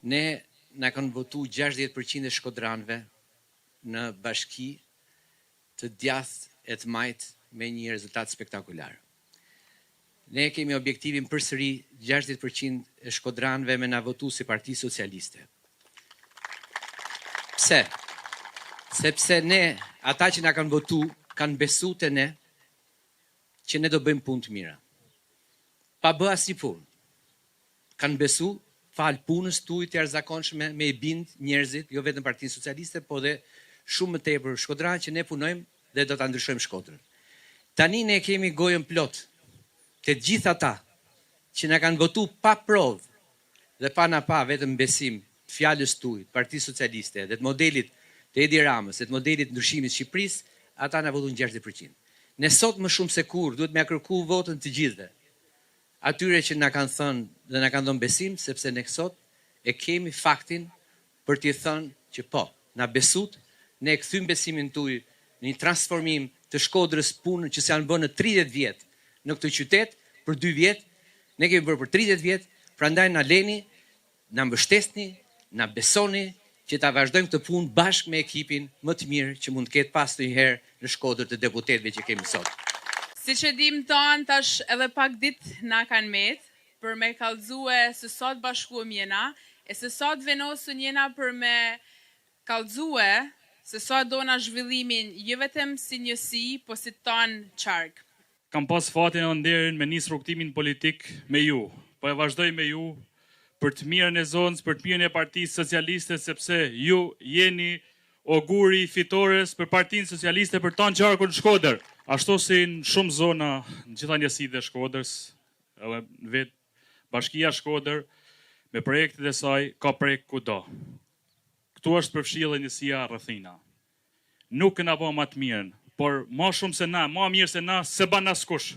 Ne na kanë votu 60% e shkodranëve në bashki të djathtë e të majtë me një rezultat spektakular. Ne kemi objektivin përsëri 60% e shkodranëve me na votu si Parti Socialiste. Pse? Sepse ne, ata që na kanë votu, kanë besu të ne që ne do bëjmë punë të mira. Pa bë asnjë punë. Kanë besu fal punës tuaj të jashtëzakonshme me i bind njerëzit, jo vetëm Partinë Socialiste, po dhe shumë më tepër shkodran që ne punojmë dhe do ta ndryshojmë Shkodrën. Tani ne kemi gojën plot të gjithë ata që na kanë votu pa provë dhe pa na pa vetëm besim të fjalës tuaj, Partisë Socialiste dhe të modelit të Edi Ramës, dhe të modelit ndryshimit të Shqipërisë, ata na votuan 60%. Ne sot më shumë se kur duhet me kërku votën të gjithëve. Atyre që na kanë thënë dhe na kanë dhënë besim, sepse ne sot e kemi faktin për t'i thënë që po, na besut, ne e kthym besimin tuaj në një transformim të Shkodrës, punën që s'janë bërë në 30 vjet në këtë qytet, për 2 vjet, ne kemi bërë për 30 vjet, prandaj na leni, na mbështesni, na besoni që ta vazhdojmë këtë punë bashkë me ekipin më të mirë që mund të ketë pas të njëherë në Shkodër të deputetëve që kemi sot. Siç e dim tonë, tash edhe pak ditë na kanë met për me kallëzue se sot bashkuam jena, e se sot venosën jena për me kallëzue se sot dona zhvillimin jo vetëm si njësi, po si ton qark. Kam pas fatin e nderin me nis rrugtimin politik me ju, po e vazhdoj me ju për të mirën e zonës, për të mirën e Partisë Socialiste, sepse ju jeni auguri fitores për Partinë Socialiste për ton qarkun Shkodër. Ashtu si në shumë zona në gjitha njësitë e Shkodrës, edhe vetë Bashkia Shkodër, me projektet e saj, ka projekt kudo. Këtu është përfshirë njësia rrethina. Nuk na bë më të mirën, por më shumë se na, më mirë se na, se ban askush.